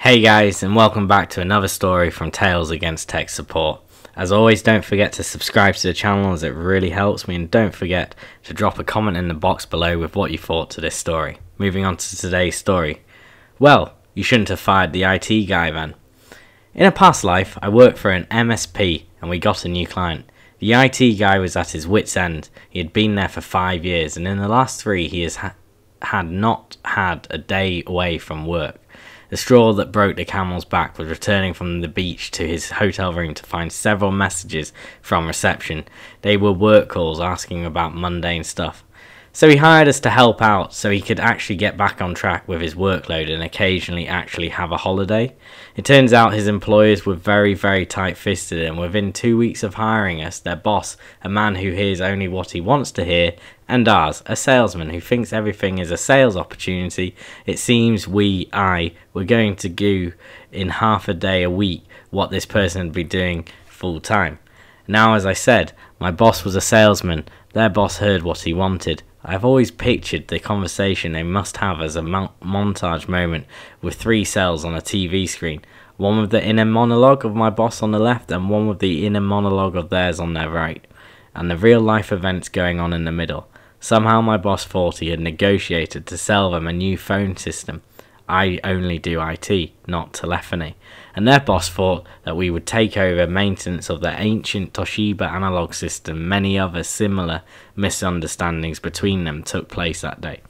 Hey guys, and welcome back to another story from Tales Against Tech Support. As always, don't forget to subscribe to the channel as it really helps me, and don't forget to drop a comment in the box below with what you thought to this story. Moving on to today's story. Well, you shouldn't have fired the IT guy then. In a past life, I worked for an MSP and we got a new client. The IT guy was at his wit's end. He had been there for 5 years, and in the last 3 he has had not had a day away from work. The straw that broke the camel's back was returning from the beach to his hotel room to find several messages from reception. They were work calls asking about mundane stuff. So he hired us to help out so he could actually get back on track with his workload and occasionally actually have a holiday. It turns out his employers were very tight-fisted, and within 2 weeks of hiring us, their boss, a man who hears only what he wants to hear, and ours, a salesman who thinks everything is a sales opportunity, it seems were going to do in half a day a week what this person had been doing full time. Now, as I said, my boss was a salesman. Their boss heard what he wanted. I've always pictured the conversation they must have as a montage moment with 3 cells on a TV screen. One with the inner monologue of my boss on the left and one with the inner monologue of theirs on their right, and the real life events going on in the middle. Somehow my boss thought he had negotiated to sell them a new phone system. I only do IT, not telephony. And their boss thought that we would take over maintenance of the ancient Toshiba analog system. Many other similar misunderstandings between them took place that day.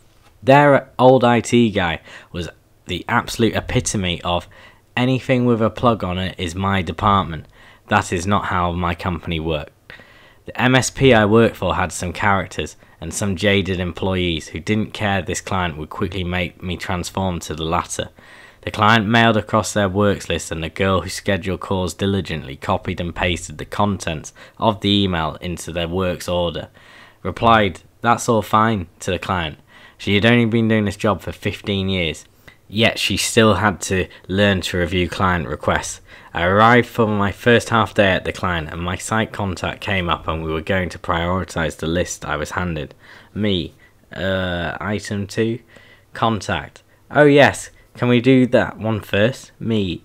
Their old IT guy was the absolute epitome of anything with a plug on it is my department. That is not how my company worked. The MSP I worked for had some characters and some jaded employees who didn't care this client would quickly make me transform to the latter. The client mailed across their works list, and the girl who scheduled calls diligently copied and pasted the contents of the email into their works order. Replied, "That's all fine," to the client. She had only been doing this job for 15 years. Yet she still had to learn to review client requests. I arrived for my first half day at the client, and my site contact came up and we were going to prioritize the list I was handed. Me, item 2, contact. Oh yes, can we do that one first? Me,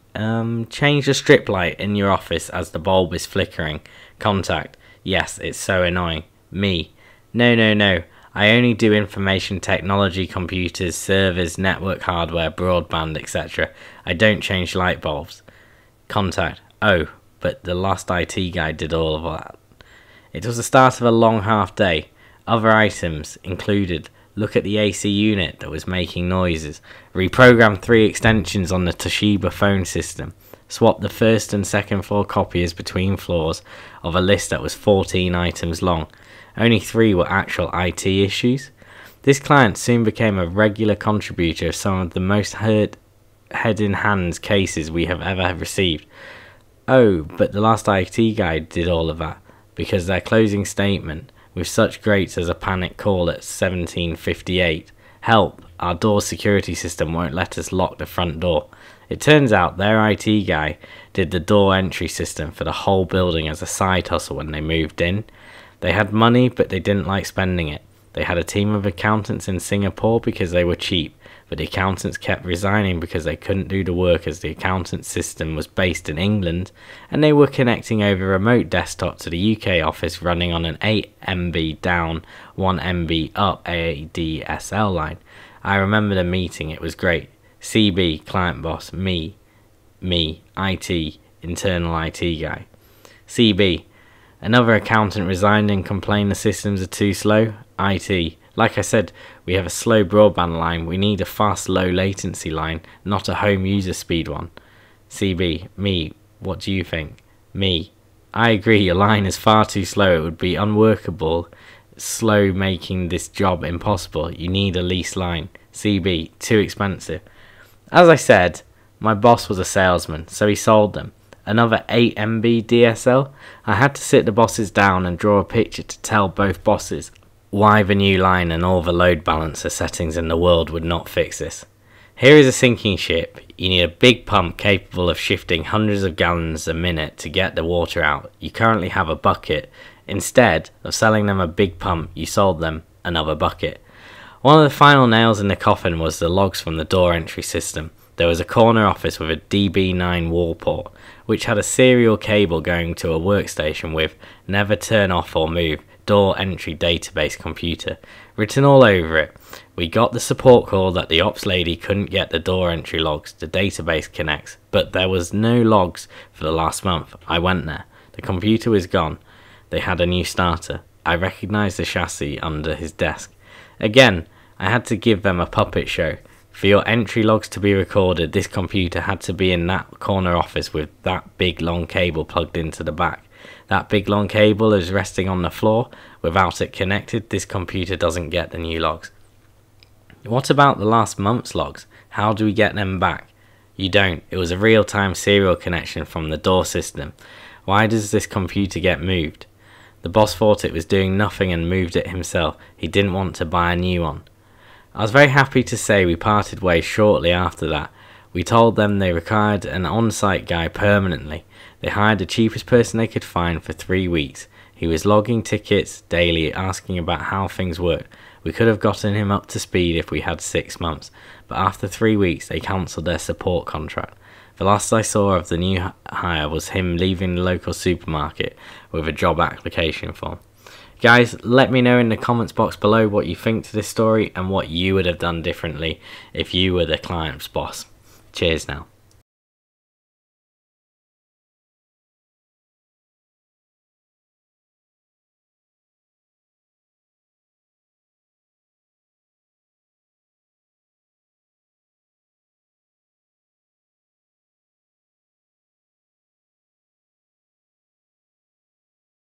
change the strip light in your office as the bulb is flickering. Contact, yes, it's so annoying. Me, no. I only do information technology, computers, servers, network hardware, broadband, etc. I don't change light bulbs. Contact, oh, but the last IT guy did all of that. It was the start of a long half day. Other items included look at the AC unit that was making noises, reprogram 3 extensions on the Toshiba phone system, swap the first and second floor copiers between floors of a list that was 14 items long. Only 3 were actual IT issues. This client soon became a regular contributor of some of the most head-in-hands cases we have ever received. Oh, but the last IT guy did all of that, because their closing statement, with such greats as a panic call at 17:58, "Help, our door security system won't let us lock the front door." It turns out their IT guy did the door entry system for the whole building as a side hustle when they moved in. They had money, but they didn't like spending it. They had a team of accountants in Singapore because they were cheap, but the accountants kept resigning because they couldn't do the work as the accountant system was based in England, and they were connecting over remote desktop to the UK office running on an 8 MB down, 1 MB up ADSL line. I remember the meeting, it was great. CB, client boss, me, IT, internal IT guy. CB, another accountant resigned and complained the systems are too slow. IT, like I said, we have a slow broadband line. We need a fast low latency line, not a home user speed one. CB, me, what do you think? Me, I agree, your line is far too slow. It would be unworkable, slow, making this job impossible. You need a lease line. CB, too expensive. As I said, my boss was a salesman, so he sold them. Another 8 MB DSL. I had to sit the bosses down and draw a picture to tell both bosses why the new line and all the load balancer settings in the world would not fix this. Here is a sinking ship. You need a big pump capable of shifting hundreds of gallons a minute to get the water out. You currently have a bucket. Instead of selling them a big pump, you sold them another bucket. One of the final nails in the coffin was the logs from the door entry system. There was a corner office with a DB9 wall port, which had a serial cable going to a workstation with "Never turn off or move, door entry database computer" written all over it. We got the support call that the ops lady couldn't get the door entry logs, the database connects, but there was no logs for the last month. I went there. The computer was gone. They had a new starter. I recognised the chassis under his desk. Again, I had to give them a puppet show. For your entry logs to be recorded, this computer had to be in that corner office with that big long cable plugged into the back. That big long cable is resting on the floor. Without it connected, this computer doesn't get the new logs. What about the last month's logs? How do we get them back? You don't. It was a real-time serial connection from the door system. Why does this computer get moved? The boss thought it was doing nothing and moved it himself. He didn't want to buy a new one. I was very happy to say we parted ways shortly after that. We told them they required an on-site guy permanently. They hired the cheapest person they could find for 3 weeks. He was logging tickets daily, asking about how things worked. We could have gotten him up to speed if we had 6 months, but after 3 weeks they cancelled their support contract. The last I saw of the new hire was him leaving the local supermarket with a job application form. Guys, let me know in the comments box below what you think to this story and what you would have done differently if you were the client's boss. Cheers now.